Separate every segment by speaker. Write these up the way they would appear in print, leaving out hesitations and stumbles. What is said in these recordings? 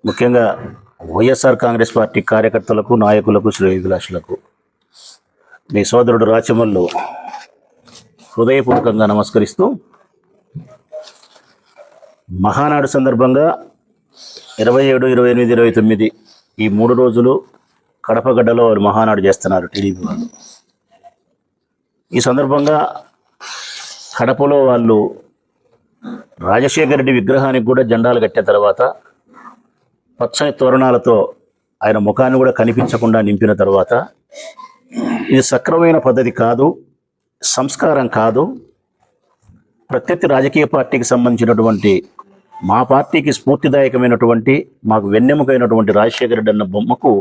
Speaker 1: ముఖ్యంగా వైఎస్ఆర్ కాంగ్రెస్ పార్టీ కార్యకర్తలకు, నాయకులకు, శ్రేయోభిలాషులకు మీ సోదరుడు రాచమల్లు హృదయపూర్వకంగా నమస్కరిస్తూ, మహానాడు సందర్భంగా 27, 28, 29 ఈ 3 రోజులు కడపగడ్డలో వారు మహానాడు చేస్తున్నారు టీడీపీ వాళ్ళు. ఈ సందర్భంగా కడపలో వాళ్ళు రాజశేఖర రెడ్డి విగ్రహానికి కూడా జెండాలు కట్టిన తర్వాత పచ్చని తోరణాలతో ఆయన ముఖాన్ని కూడా కనిపించకుండా నింపిన తర్వాత ఇది సక్రమైన పద్ధతి కాదు, సంస్కారం కాదు. ప్రత్యర్థి రాజకీయ పార్టీకి సంబంధించినటువంటి, మా పార్టీకి స్ఫూర్తిదాయకమైనటువంటి, మాకు వెన్నెముకైనటువంటి రాజశేఖర రెడ్డి అన్న బొమ్మకు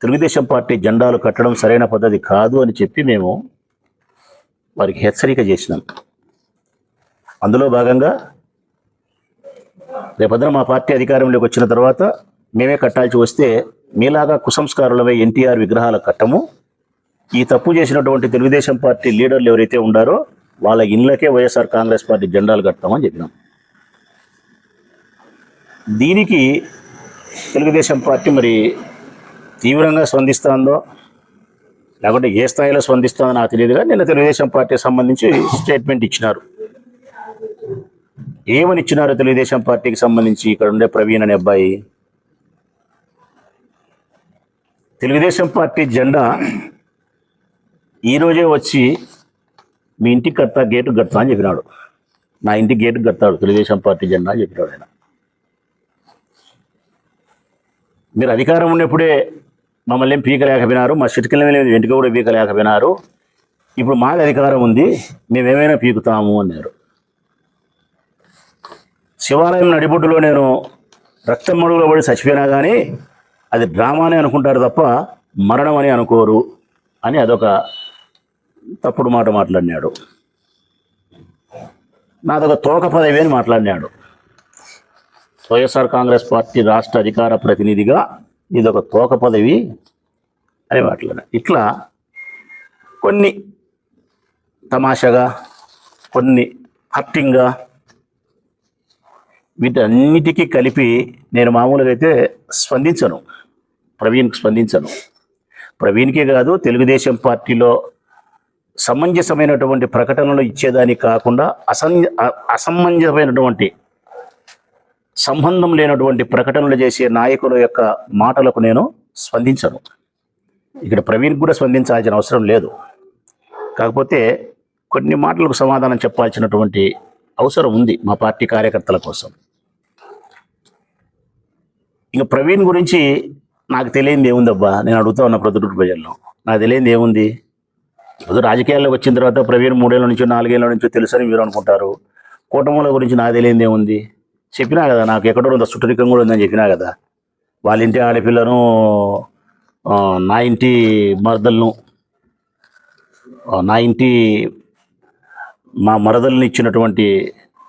Speaker 1: తెలుగుదేశం పార్టీ జెండాలు కట్టడం సరైన పద్ధతి కాదు అని చెప్పి మేము వారికి హెచ్చరిక చేసినాం. అందులో భాగంగా రేపొద్దున మా పార్టీ అధికారంలోకి వచ్చిన తర్వాత మేమే కట్టాల్సి వస్తే మీలాగా కుసంస్కారులమై ఎన్టీఆర్ విగ్రహాలు కట్టము. ఈ తప్పు చేసినటువంటి తెలుగుదేశం పార్టీ లీడర్లు ఎవరైతే ఉండారో వాళ్ళ ఇళ్ళకే వైఎస్ఆర్ కాంగ్రెస్ పార్టీ జెండాలు కడతామని చెప్పినాం. దీనికి తెలుగుదేశం పార్టీ మరి తీవ్రంగా స్పందిస్తుందో లేకుంటే ఏ స్థాయిలో స్పందిస్తుందో నాకు తెలియదుగా, నిన్న తెలుగుదేశం పార్టీకి సంబంధించి స్టేట్మెంట్ ఇచ్చినారు. ఏమని ఇచ్చినారో తెలుగుదేశం పార్టీకి సంబంధించి ఇక్కడ ఉండే ప్రవీణ్ అనే అబ్బాయి, తెలుగుదేశం పార్టీ జెండా ఈరోజే వచ్చి మీ ఇంటికి కడతా, గేటు కడతా అని చెప్పినాడు. నా ఇంటికి గేటు కడతాడు తెలుగుదేశం పార్టీ జెండా అని చెప్పినాడు ఆయన. మీరు అధికారం ఉన్నప్పుడే మమ్మల్ని ఏం పీకలేకపోయినారు, మా చిటికల మీద వెంటక కూడా పీకలేకపోయినారు. ఇప్పుడు మాకు అధికారం ఉంది, మేమేమైనా పీకుతాము అన్నారు. శివాలయం నడిబొడ్డులో నేను రక్తం మడుగులో పడి చచ్చిపోయినా కానీ అది డ్రామానే అనుకుంటారు తప్ప మరణం అని అనుకోరు అని అదొక తప్పుడు మాట మాట్లాడినాడు. నాదొక తోక పదవి అని మాట్లాడినాడు. వైఎస్ఆర్ కాంగ్రెస్ పార్టీ రాష్ట్ర అధికార ప్రతినిధిగా ఇదొక తోక పదవి అని మాట్లాడినాడు. ఇట్లా కొన్ని తమాషగా, కొన్ని హర్టింగ్గా, వీటన్నిటికీ కలిపి నేను మామూలుగా అయితే స్పందించను, ప్రవీణ్కి స్పందించను. ప్రవీణ్కే కాదు, తెలుగుదేశం పార్టీలో సమంజసమైనటువంటి ప్రకటనలు ఇచ్చేదానికి కాకుండా అసమంజసమైనటువంటి, సంబంధం లేనటువంటి ప్రకటనలు చేసే నాయకుల యొక్క మాటలకు నేను స్పందించను. ఇక్కడ ప్రవీణ్ కూడా స్పందించాల్సిన అవసరం లేదు. కాకపోతే కొన్ని మాటలకు సమాధానం చెప్పాల్సినటువంటి అవసరం ఉంది మా పార్టీ కార్యకర్తల కోసం. ఇంకా ప్రవీణ్ గురించి నాకు తెలియంది ఏముందబ్బా, నేను అడుగుతా ఉన్న ప్రొద్దుటూరు ప్రజల్లో నాకు తెలియంది ఏముంది? ఇప్పుడు రాజకీయాల్లోకి వచ్చిన తర్వాత ప్రవీణ్ 3 ఏళ్ళ నుంచో 4 ఏళ్ళ నుంచో తెలుసని మీరు అనుకుంటారు. కూటముల గురించి నాకు తెలియంది ఏముంది? చెప్పినా కదా, నాకు ఎక్కడో ఉందో చుట్టరికం కూడా ఉందని చెప్పినా కదా. వాళ్ళ ఇంటి ఆడపిల్లను, నా ఇంటి మరదలను, నా ఇంటి మా మరదల్ని ఇచ్చినటువంటి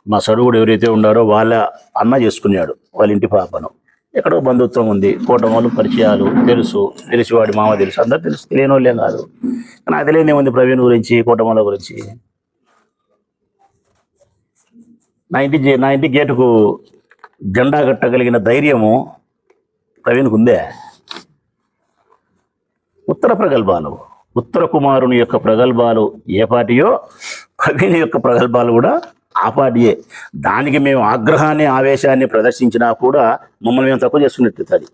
Speaker 1: మా సరువుడు ఎవరైతే ఉన్నారో వాళ్ళ అన్న చేసుకున్నాడు వాళ్ళ ఇంటి పాపను. ఎక్కడో బంధుత్వం ఉంది, కూటములు, పరిచయాలు తెలుసు, తెలిసివాడి మామ తెలుసు, అందరూ తెలుసు, తెలియని వాళ్ళేం కాదు. నాకు తెలియని ఏముంది ప్రవీణ్ గురించి, కూటముల గురించి? నా ఇంటి గేటుకు జెండా కట్టగలిగిన ధైర్యము ప్రవీణ్కు ఉందే. ఉత్తర ప్రగల్భాలు, ఉత్తర కుమారుని యొక్క ప్రగల్భాలు ఏ పార్టీయో ప్రవీణ్ యొక్క ప్రగల్భాలు కూడా ఆ పార్టీయే. దానికి మేము ఆగ్రహాన్ని, ఆవేశాన్ని ప్రదర్శించినా కూడా మమ్మల్ని మేము తక్కువ చేసుకున్నట్టు.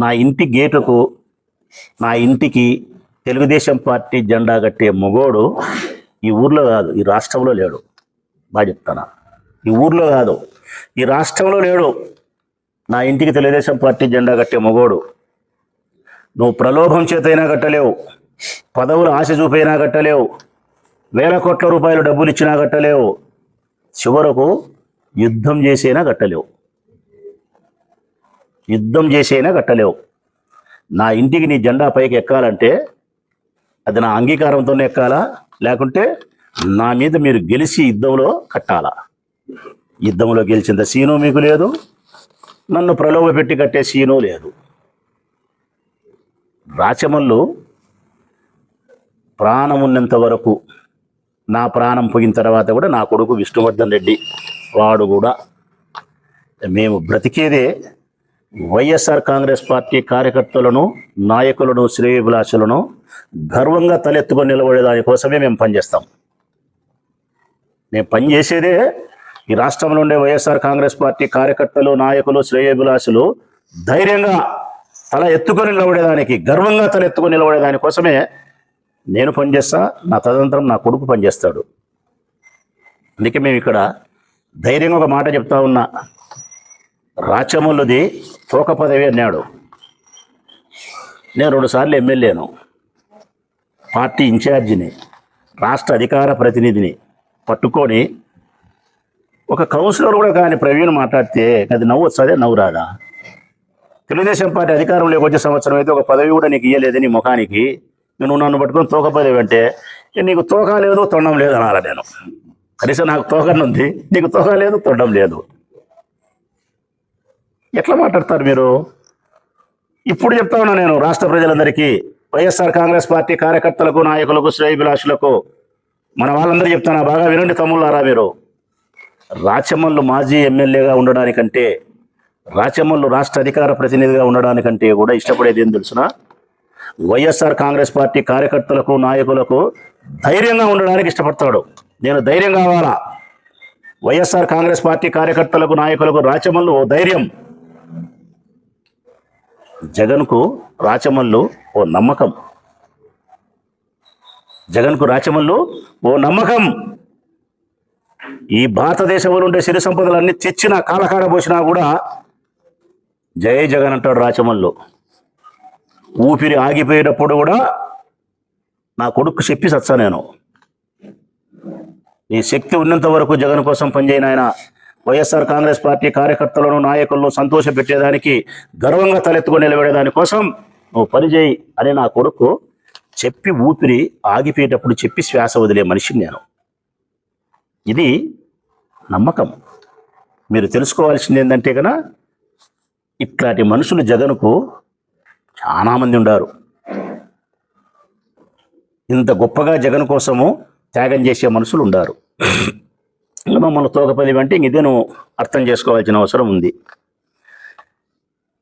Speaker 1: నా ఇంటి గేటుకు, నా ఇంటికి తెలుగుదేశం పార్టీ జెండా కట్టే మొగోడు ఈ ఊర్లో కాదు, ఈ రాష్ట్రంలో లేడు. బాగా చెప్తానా, ఈ ఊర్లో కాదు, ఈ రాష్ట్రంలో లేడు. నా ఇంటికి తెలుగుదేశం పార్టీ జెండా కట్టే మొగోడు. నువ్వు ప్రలోభం చేతైనా కట్టలేవు, పదవులు ఆశ చూపైనా కట్టలేవు, వేల కోట్ల రూపాయలు డబ్బులు ఇచ్చినా కట్టలేవు, చివరకు యుద్ధం చేసైనా కట్టలేవు, యుద్ధం చేసైనా కట్టలేవు. నా ఇంటికి నీ జెండా పైకి ఎక్కాలంటే అది నా అంగీకారంతోనే ఎక్కాలా, లేకుంటే నా మీద మీరు గెలిచి యుద్ధంలో కట్టాలా. యుద్ధంలో గెలిచింద సీను మీకు లేదు, నన్ను ప్రలోభ పెట్టి కట్టే సీను లేదు. రాచమల్లు ప్రాణం ఉన్నంత వరకు, నా ప్రాణం పోయిన తర్వాత కూడా నా కొడుకు విష్ణువర్ధన్ రెడ్డి వాడు కూడా మేము బ్రతికేదే వైఎస్ఆర్ కాంగ్రెస్ పార్టీ కార్యకర్తలను, నాయకులను, శ్రేయోభిలాషులను గర్వంగా తలెత్తుకొని నిలబడే దానికోసమే మేము పనిచేస్తాం. మేము పనిచేసేదే ఈ రాష్ట్రంలో ఉండే వైఎస్ఆర్ కాంగ్రెస్ పార్టీ కార్యకర్తలు, నాయకులు, శ్రేయోభిలాషులు ధైర్యంగా తల ఎత్తుకొని నిలబడేదానికి, గర్వంగా తల ఎత్తుకొని నిలబడేదాని కోసమే నేను పనిచేస్తా, నా తదనంతరం నా కొడుకు పనిచేస్తాడు. అందుకే మేము ఇక్కడ ధైర్యంగా ఒక మాట చెప్తా ఉన్నా. రాచమల్లుది తోక పదవి అన్నాడు. నేను 2 సార్లు ఎమ్మెల్యేను, పార్టీ ఇన్ఛార్జిని, రాష్ట్ర అధికార ప్రతినిధిని పట్టుకొని ఒక కౌన్సిలర్ కూడా కానీ ప్రవీణ్ మాట్లాడితే అది నవ్వు వస్తుంది, నవ్వు రాదా? తెలుగుదేశం పార్టీ అధికారంలోకి వచ్చే సంవత్సరం అయితే ఒక పదవి కూడా నీకు ఇయ్యలేదు నీ ముఖానికి. నువ్వు నన్ను పట్టుకొని తోక పదవి అంటే నీకు తోక లేదు, తొండం లేదు అనాలి నేను. కనీసం నాకు తోకనుంది, నీకు తోక లేదు, తొండం లేదు. ఎట్లా మాట్లాడతారు మీరు? ఇప్పుడు చెప్తా ఉన్నా నేను రాష్ట్ర ప్రజలందరికీ, వైఎస్ఆర్ కాంగ్రెస్ పార్టీ కార్యకర్తలకు, నాయకులకు, శ్రేయోభిలాషులకు, మన వాళ్ళందరూ చెప్తానా, బాగా వినండి తమ్ముళ్ళారా మీరు. రాచమల్లు మాజీ ఎమ్మెల్యేగా ఉండడానికంటే, రాచమల్లు రాష్ట్ర అధికార ప్రతినిధిగా ఉండడానికంటే కూడా ఇష్టపడేది ఏం తెలుసునా? వైఎస్ఆర్ కాంగ్రెస్ పార్టీ కార్యకర్తలకు, నాయకులకు ధైర్యంగా ఉండడానికి ఇష్టపడతాడు. నేను ధైర్యం కావాలా? వైఎస్ఆర్ కాంగ్రెస్ పార్టీ కార్యకర్తలకు, నాయకులకు రాచమల్లు ఓ ధైర్యం. జగన్కు రాచమల్లు ఓ నమ్మకం. జగన్కు రాచమల్లు ఓ నమ్మకం. ఈ భారతదేశంలో ఉండే సిరి సంపదలన్నీ తెచ్చిన కాలకాడ పోసినా కూడా జై జగన్ అంటాడు రాచమల్లు. ఊపిరి ఆగిపోయేటప్పుడు కూడా నా కొడుకు చెప్పి సచ్చా నేను, ఈ శక్తి ఉన్నంత వరకు జగన్ కోసం పనిచేయను. ఆయన వైఎస్ఆర్ కాంగ్రెస్ పార్టీ కార్యకర్తలను, నాయకులను సంతోషపెట్టేదానికి, గర్వంగా తలెత్తుకొని నిలబడేదాని కోసం నువ్వు పనిచేయి అని నా కొడుకు చెప్పి, ఊపిరి ఆగిపోయేటప్పుడు చెప్పి శ్వాస వదిలే మనిషిని నేను. ఇది నమ్మకం. మీరు తెలుసుకోవాల్సింది ఏంటంటే కనుక ఇట్లాంటి మనుషులు జగన్కు చాలామంది ఉన్నారు. ఇంత గొప్పగా జగన్ కోసము త్యాగం చేసే మనుషులు ఉన్నారు. మమ్మల్ని తోకపది అంటే ఇదే నువ్వు అర్థం చేసుకోవాల్సిన అవసరం ఉంది.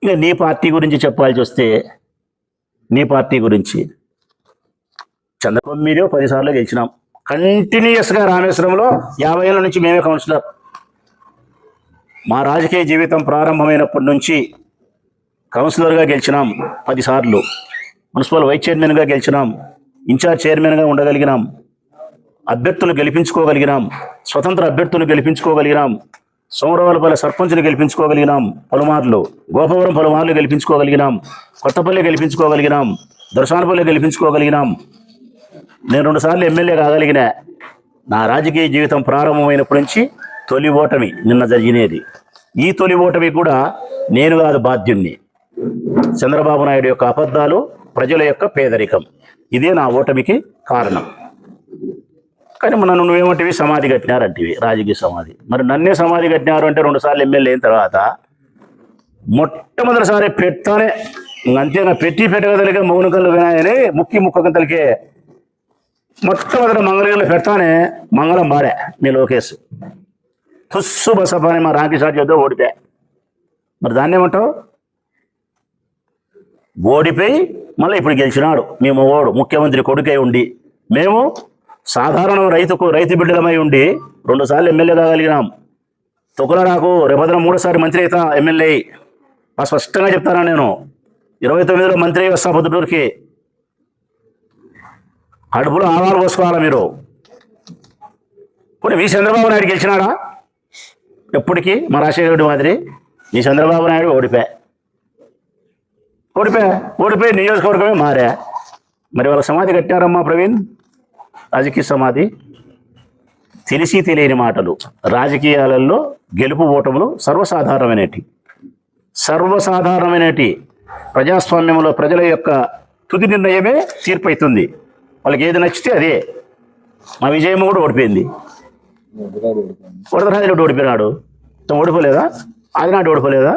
Speaker 1: ఇక నీ పార్టీ గురించి చెప్పాల్సి వస్తే, నీ పార్టీ గురించి చంద్రబాబు మీరే 10 సార్లు గెలిచినాం. కంటిన్యూస్గా రామేశ్వరంలో 50 ఏళ్ళ నుంచి మేమే కౌన్సిలర్. మా రాజకీయ జీవితం ప్రారంభమైనప్పటి నుంచి కౌన్సిలర్గా గెలిచినాం 10 సార్లు. మున్సిపల్ వైస్ చైర్మన్గా గెలిచినాం, ఇన్ఛార్జ్ చైర్మన్గా ఉండగలిగినాం, అభ్యర్థులు గెలిపించుకోగలిగినాం, స్వతంత్ర అభ్యర్థులు గెలిపించుకోగలిగినాం, సోమరవాలపల్లి సర్పంచ్ని గెలిపించుకోగలిగినాం పలుమార్లు, గోపవరం పలుమార్లు గెలిపించుకోగలిగినాం, కొత్తపల్లి గెలిపించుకోగలిగినాం, దర్శనపల్లి గెలిపించుకోగలిగినాం. నేను 2 సార్లు ఎమ్మెల్యే కాగలిగిన. నా రాజకీయ జీవితం ప్రారంభమైనప్పటి నుంచి తొలి ఓటమి నిన్న జరిగినది. ఈ తొలి ఓటమి కూడా నేను కాదు బాధ్యుణ్ణి. చంద్రబాబు నాయుడు యొక్క అబద్ధాలు, ప్రజల యొక్క పేదరికం, ఇదే నా ఓటమికి కారణం. కానీ నన్ను నువ్వేమంటివి, సమాధి కట్టినారంటివి, రాజకీయ సమాధి. మరి నన్నే సమాధి కట్టినారు అంటే 2 సార్లు ఎమ్మెల్యే అయిన తర్వాత మొట్టమొదటిసారి పెడతానే అంతేగా, పెట్టగలిగే మౌనకల్లు వినాయని ముక్కకంతలకే మొట్టమొదటి మంగళగిరిలో పెడతానే మంగళం బాడే మీ లోకేష్ తుస్సు బసపని మా రాంకిషాట్ చేద్దో ఓడిపోయా. మరి దాన్ని ఏమంటావు? ఓడిపోయి మళ్ళీ ఇప్పుడు గెలిచినాడు మీ ఓడు, ముఖ్యమంత్రి కొడుకై ఉండి, మేము సాధారణ రైతు బిడ్డలమై ఉండి 2 సార్లు ఎమ్మెల్యే కాగలిగినాం. తొక్కుల నాకు రేపొద్దున 3వ సారి మంత్రి అవుతా ఎమ్మెల్యే. స్పష్టంగా చెప్తానా నేను, 29లో మంత్రి వస్తా పొద్దుటూరుకి. కడుపులో ఆవాలు పోసుకోవాలా మీరు. కొన్ని మీ చంద్రబాబు నాయుడు గెలిచినాడా? ఎప్పటికీ మా రాజశేఖర రెడ్డి మాదిరి మీ చంద్రబాబు నాయుడు ఓడిపోయి నియోజకవర్గమే మారా. మరి వాళ్ళ సమాధి కట్టారమ్మా ప్రవీణ్, రాజకీయ సమాధి. తెలిసి తెలియని మాటలు. రాజకీయాలలో గెలుపు ఓటములు సర్వసాధారణమైనటి. ప్రజాస్వామ్యంలో ప్రజల యొక్క తుది నిర్ణయమే తీర్పు అవుతుంది. వాళ్ళకి ఏది నచ్చితే అదే. మా విజయమ్మ కూడా ఓడిపోయింది, వరదరాజుడు ఓడిపోయినాడు. ఓడిపోలేదా? ఆదినాడు ఓడిపోలేదా?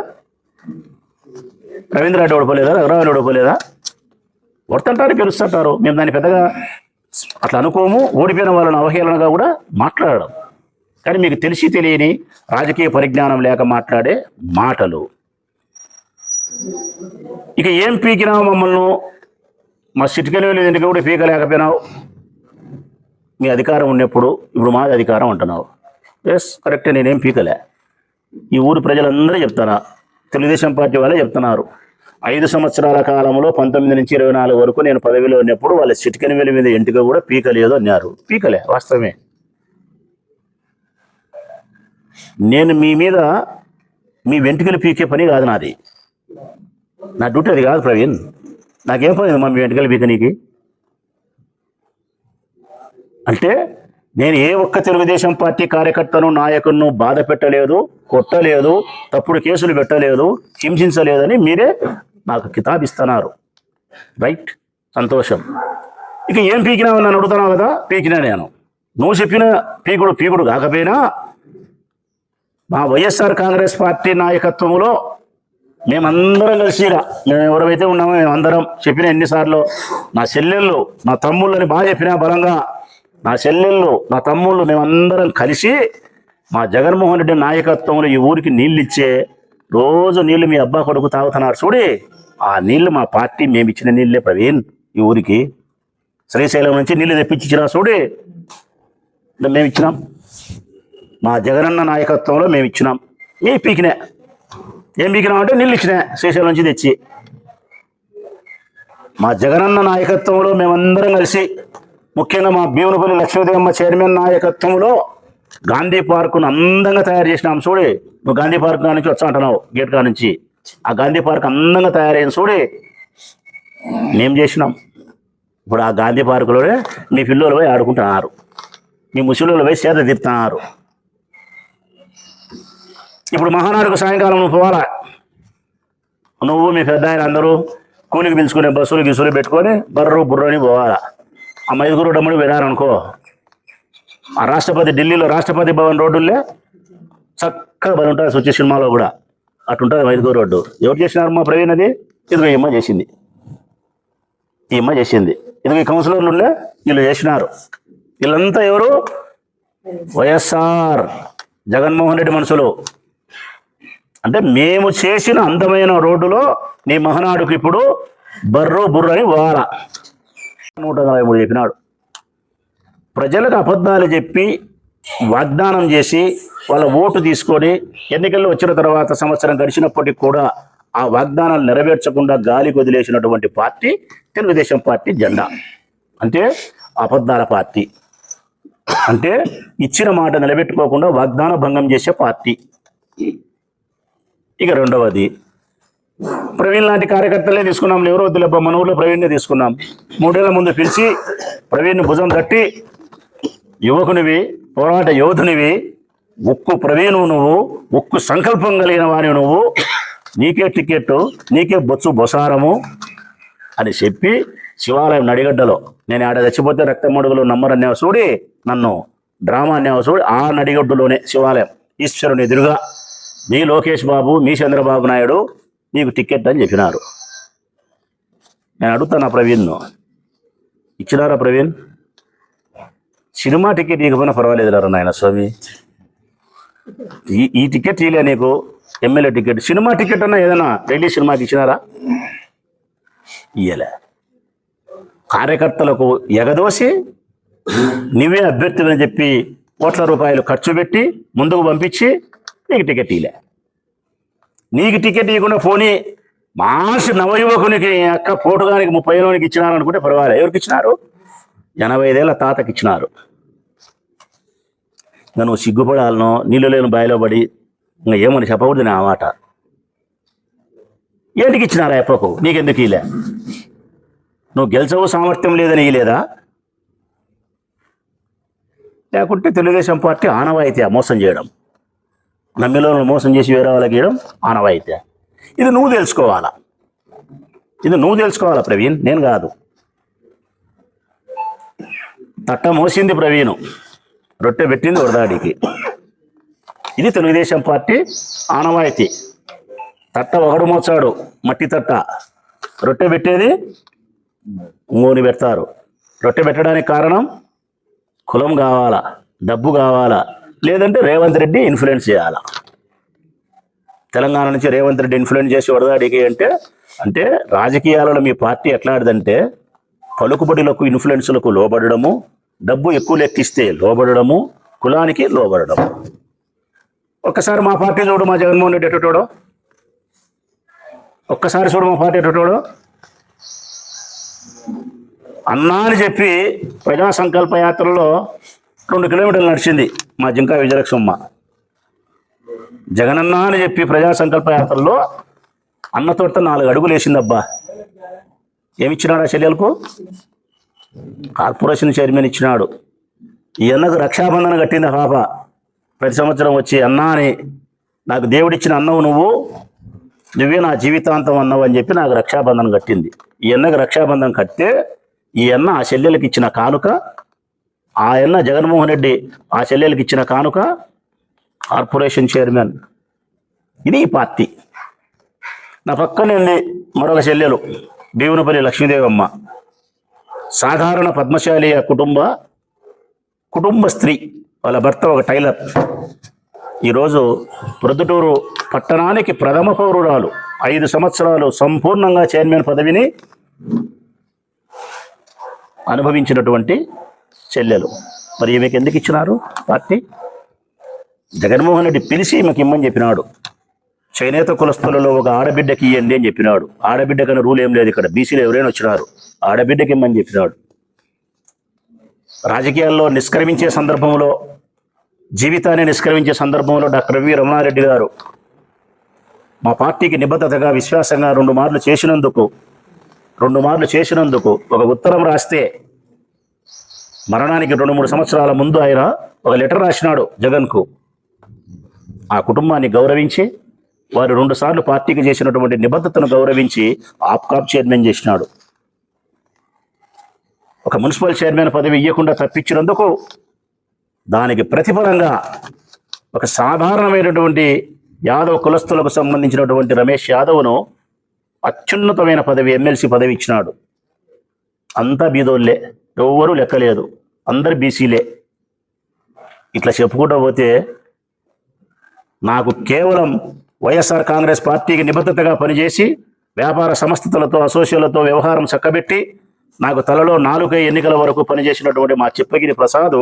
Speaker 1: రవీంద్రనాయుడు ఓడిపోలేదా? రఘురావుడు ఓడిపోలేదా? వర్తంటారు, గెలుస్తుంటారు. మేము దాన్ని పెద్దగా అట్లా అనుకోము. ఓడిపోయిన వాళ్ళని అవహేళనగా కూడా మాట్లాడడం. కానీ మీకు తెలిసి తెలియని రాజకీయ పరిజ్ఞానం లేక మాట్లాడే మాటలు. ఇక ఏం పీకినావు మమ్మల్ని? మా చిటికెలు లేదంటే కూడా పీకలేకపోయినావు. మీ అధికారం ఉన్నప్పుడు ఇప్పుడు మాది అధికారం అంటున్నావు. ఎస్ కరెక్టే, నేనేం పీకలే. ఈ ఊరు ప్రజలందరూ చెప్తారా, తెలుగుదేశం పార్టీ వాళ్ళే చెప్తున్నారు. 5 సంవత్సరాల కాలంలో 19 నుంచి 24 వరకు నేను పదవిలో ఉన్నప్పుడు వాళ్ళ చిటికెన వేలి మీద ఎంటిక కూడా పీకలేదు అన్నారు. పీకలే, వాస్తవమే. నేను మీ మీద మీ వెంట్రుకలు పీకే పని కాదు నాది. నా డ్యూటీ అది కాదు ప్రవీణ్. నాకేం పని మా మీ వెంట్రుకలు పీకనీకి? అంటే నేను ఏ ఒక్క తెలుగుదేశం పార్టీ కార్యకర్తను నాయకులను బాధ పెట్టలేదు, కొట్టలేదు, తప్పుడు కేసులు పెట్టలేదు, హింసించలేదని మీరే నాకు కితాబ్ ఇస్తున్నారు. రైట్, సంతోషం. ఇక ఏం పీకినావు నన్ను అడుగుతున్నావు కదా, పీకినా నేను. నువ్వు చెప్పిన పీకుడు కాకపోయినా మా వైఎస్ఆర్ కాంగ్రెస్ పార్టీ నాయకత్వంలో మేమందరం కలిసిరా, మేము ఎవరైతే ఉన్నామో మేమందరం చెప్పిన ఎన్నిసార్లు నా చెల్లెళ్ళు నా తమ్ముళ్ళని బాగా చెప్పినా బలంగా, నా చెల్లెళ్ళు నా తమ్ముళ్ళు మేమందరం కలిసి మా జగన్మోహన్ రెడ్డి నాయకత్వంలో ఈ ఊరికి నీళ్ళు ఇచ్చే, రోజు నీళ్లు మీ అబ్బా కొడుకు తాగుతున్నారు చూడి, ఆ నీళ్లు మా పార్టీ మేము ఇచ్చిన నీళ్ళే ప్రవీణ్. ఈ ఊరికి శ్రీశైలం నుంచి నీళ్లు తెప్పించినా చూడి, మేము ఇచ్చినాం. మా జగనన్న నాయకత్వంలో మేము ఇచ్చినాం. ఏ పీకినా ఏం పీకినామంటే నీళ్ళు ఇచ్చినా శ్రీశైలం నుంచి తెచ్చి. మా జగనన్న నాయకత్వంలో మేమందరం కలిసి, ముఖ్యంగా మా భీమునపల్లి లక్ష్మీదేవమ్మ చైర్మన్ నాయకత్వంలో గాంధీ పార్కును అందంగా తయారు చేసినాం చూడి. నువ్వు గాంధీ పార్క్ నుంచి వచ్చా అంటున్నావు, గేట్ కా నుంచి. ఆ గాంధీ పార్క్ అందంగా తయారైన చూడి మేము చేసినాం. ఇప్పుడు ఆ గాంధీ పార్కులోనే మీ పిల్లలు పోయి ఆడుకుంటున్నారు, మీ ముసలిళ్ళు పోయి సేద తీరుతున్నారు. ఇప్పుడు మహానాడుకు సాయంకాలం నువ్వు పోవాలా, నువ్వు మీ పెద్ద ఆయన అందరూ కూలికి పిలుచుకునే బస్సులు గిసులు పెట్టుకొని బుర్రని పోవాలా. ఆ మైదుగురు డమ్ముడు వెళ్ళారనుకో, ఆ రాష్ట్రపతి ఢిల్లీలో రాష్ట్రపతి భవన్ రోడ్డులే చక్కగా బలి ఉంటుంది. వచ్చే సినిమాలో కూడా అటుంటుంది మైదుగురు రోడ్డు. ఎవరు చేసినారు మా ప్రవీణ్? అది ఇదిగో ఈ అమ్మ చేసింది, ఈ అమ్మ చేసింది. ఇదిగో ఈ కౌన్సిలర్లులే వీళ్ళు చేసినారు. వీళ్ళంతా ఎవరు? వైఎస్ఆర్ జగన్మోహన్ రెడ్డి మనుషులు. అంటే మేము చేసిన అందమైన రోడ్డులో నీ మహనాడుకు ఇప్పుడు బుర్రని పోవాలా. 143 చెప్పినాడు. ప్రజలకు అబద్ధాలు చెప్పి వాగ్దానం చేసి వాళ్ళ ఓటు తీసుకొని ఎన్నికల్లో వచ్చిన తర్వాత సంవత్సరం గడిచినప్పటికీ కూడా ఆ వాగ్దానాలు నెరవేర్చకుండా గాలికి వదిలేసినటువంటి పార్టీ తెలుగుదేశం పార్టీ జెండా. అంటే అబద్ధాల పార్టీ, అంటే ఇచ్చిన మాట నిలబెట్టుకోకుండా వాగ్దాన భంగం చేసే పార్టీ. ఇక రెండవది, ప్రవీణ్ లాంటి కార్యకర్తలే తీసుకున్నాం. ఎవరో వద్దులేబ్బా, మన ఊళ్ళో ప్రవీణ్నే తీసుకున్నాం. 3 ఏళ్ల ముందు పిలిచి ప్రవీణ్ని భుజం తట్టి, యువకునివి, పోరాట యోధునివి, ఉక్కు ప్రవీణు నువ్వు, ఉక్కు సంకల్పం కలిగిన వాని నువ్వు, నీకే టికెట్టు, నీకే బొసారము అని చెప్పి శివాలయం నడిగడ్డలో, నేను ఆడ చచ్చిపోతే రక్తమడుగులు నమ్మరన్నేవ చూడి, నన్ను డ్రామా అన్నేవ చూడి, ఆ నడిగడ్డులోనే శివాలయం ఈశ్వరుని ఎదురుగా మీ లోకేష్ బాబు, మీ చంద్రబాబు నాయుడు నీకు టికెట్ అని చెప్పినారు. నేను అడుగుతాను ఆ ప్రవీణ్ను, ఇచ్చినారా ప్రవీణ్? సినిమా టికెట్ ఇకపోయినా పర్వాలేదు నాయన స్వామి, ఈ టికెట్ ఇలే నీకు, ఎమ్మెల్యే టికెట్. సినిమా టికెట్ అన్నా ఏదైనా రిలీజ్ సినిమాకి ఇచ్చినారా? ఇయ్యలే. కార్యకర్తలకు ఎగదోసి నువ్వే అభ్యర్థి అని చెప్పి కోట్ల రూపాయలు ఖర్చు పెట్టి ముందుకు పంపించి నీకు టికెట్ ఇలే. నీకు టికెట్ ఇవ్వకుండా పోనీ మాసి నవయువకునికి అక్క పోటుగానికి 30 ఏళ్ళకి ఇచ్చినారు అనుకుంటే పర్వాలేదు. ఎవరికి ఇచ్చినారు? 85 ఏళ్ళ తాతకి ఇచ్చినారు. ఇంకా నువ్వు సిగ్గుపడాలను, నీళ్ళు లేని బాయిలో పడి ఇంకా ఏమని చెప్పకూడదు నా మాట. ఏంటికి ఇచ్చినారా ఎప్పకు? నీకెందుకు ఇలే? నువ్వు గెలిచవు, సామర్థ్యం లేదని ఇయలేదా? లేకుంటే తెలుగుదేశం పార్టీ ఆనవాయితీ మోసం చేయడం, నమ్మిలో మోసం చేసి వేరే వాళ్ళకి ఇవ్వడం ఆనవాయితీ. ఇది నువ్వు తెలుసుకోవాలా, ఇది నువ్వు తెలుసుకోవాలా ప్రవీణ్, నేను కాదు. తట్ట మోసింది ప్రవీణ్, రొట్టె పెట్టింది వరదాడికి. ఇది తెలుగుదేశం పార్టీ ఆనవాయితీ. తట్ట ఒకడు మోచాడు, మట్టి తట్ట. రొట్టె పెట్టేది ఇంకోని పెడతారు. రొట్టె పెట్టడానికి కారణం కులం కావాలా, డబ్బు కావాలా, లేదంటే రేవంత్ రెడ్డి ఇన్ఫ్లుయెన్స్ చేయాలా. తెలంగాణ నుంచి రేవంత్ రెడ్డి ఇన్ఫ్లుయెన్స్ చేసి వడదాడికి అంటే రాజకీయాలలో మీ పార్టీ ఎట్లాంటిదంటే పలుకుబడులకు ఇన్ఫ్లుయెన్స్లకు లోబడము, డబ్బు ఎక్కువ లెక్కిస్తే లోబడము, కులానికి లోబడము. ఒక్కసారి మా పార్టీ చూడు, మా జగన్మోహన్ రెడ్డి ఎట్టోడో. ఒక్కసారి చూడు మా పార్టీ ఎట్టోడో. అన్నా అని చెప్పి ప్రజా సంకల్ప యాత్రలో 2 కిలోమీటర్లు నడిచింది మా జింకా విజయలక్ష్మమ్మ. జగనన్న అని చెప్పి ప్రజా సంకల్ప యాత్రలో అన్నతోట 4 అడుగులు వేసిందబ్బా. ఏమిచ్చినాడు ఆ చెల్లెలకు? కార్పొరేషన్ చైర్మన్ ఇచ్చినాడు. ఈ అన్నకు రక్షాబంధన కట్టింది ఆ పాప. ప్రతి సంవత్సరం వచ్చి అన్నా అని, నాకు దేవుడిచ్చిన అన్నవు నువ్వే నా జీవితాంతం అన్నవు అని చెప్పి నాకు రక్షాబంధనం కట్టింది. ఈ అన్నకు రక్షాబంధనం కడితే ఈ అన్న ఆ చెల్లెలకి ఇచ్చిన కానుక, ఆ అన్న జగన్మోహన్ రెడ్డి ఆ చెల్లెలకి ఇచ్చిన కానుక కార్పొరేషన్ చైర్మన్. ఇది ఈ పార్టీ. నా పక్కనే ఉంది మరొక చెల్లెలు దేవునిపల్లి లక్ష్మీదేవమ్మ. సాధారణ పద్మశాలి కుటుంబ స్త్రీ. వాళ్ళ భర్త ఒక టైలర్. ఈరోజు ప్రొద్దుటూరు పట్టణానికి ప్రథమ పౌరురాలు. 5 సంవత్సరాలు సంపూర్ణంగా చైర్మన్ పదవిని అనుభవించినటువంటి చెల్లెలు. మరి ఈమెకి ఎందుకు ఇచ్చినారు పార్టీ? జగన్మోహన్ రెడ్డి పిలిచి ఈమెకి ఇమ్మని చెప్పినాడు. చేనేత కులస్తులలో ఒక ఆడబిడ్డకి ఇవ్వండి అని చెప్పినాడు. ఆడబిడ్డకన్నా రూల్ ఏం లేదు ఇక్కడ. బీసీలు ఎవరైనా వచ్చినారు, ఆడబిడ్డకి ఇమ్మని చెప్పినాడు. రాజకీయాల్లో నిష్క్రమించే సందర్భంలో, జీవితాన్ని నిష్క్రమించే సందర్భంలో డాక్టర్ వి రమణారెడ్డి గారు మా పార్టీకి నిబద్ధతగా విశ్వాసంగా 2 మార్లు చేసినందుకు ఒక ఉత్తరం రాస్తే, మరణానికి 2-3 సంవత్సరాల ముందు ఆయన ఒక లెటర్ రాసినాడు జగన్కు. ఆ కుటుంబాన్ని గౌరవించి, వారు 2 సార్లు పార్టీకి చేసినటువంటి నిబద్ధతను గౌరవించి ఆప్కాప్ చైర్మన్ చేసినాడు. ఒక మున్సిపల్ చైర్మన్ పదవి ఇవ్వకుండా తప్పించినందుకు దానికి ప్రతిఫలంగా ఒక సాధారణమైనటువంటి యాదవ్ కులస్తులకు సంబంధించినటువంటి రమేష్ యాదవ్ను అత్యున్నతమైన పదవి, ఎమ్మెల్సీ పదవి ఇచ్చినాడు. అంతా బీదోళ్ళే, ఎవ్వరూ లెక్కలేదు, అందరు బీసీలే. ఇట్లా చెప్పుకుంటూ పోతే నాకు కేవలం వైఎస్ఆర్ కాంగ్రెస్ పార్టీకి నిబద్ధతగా పనిచేసి వ్యాపార సంస్థలతో, అసోసియేట్లతో వ్యవహారం చక్కబెట్టి నాకు తలలో 4 ఎన్నికల వరకు పనిచేసినటువంటి మా చిప్పగిరి ప్రసాద్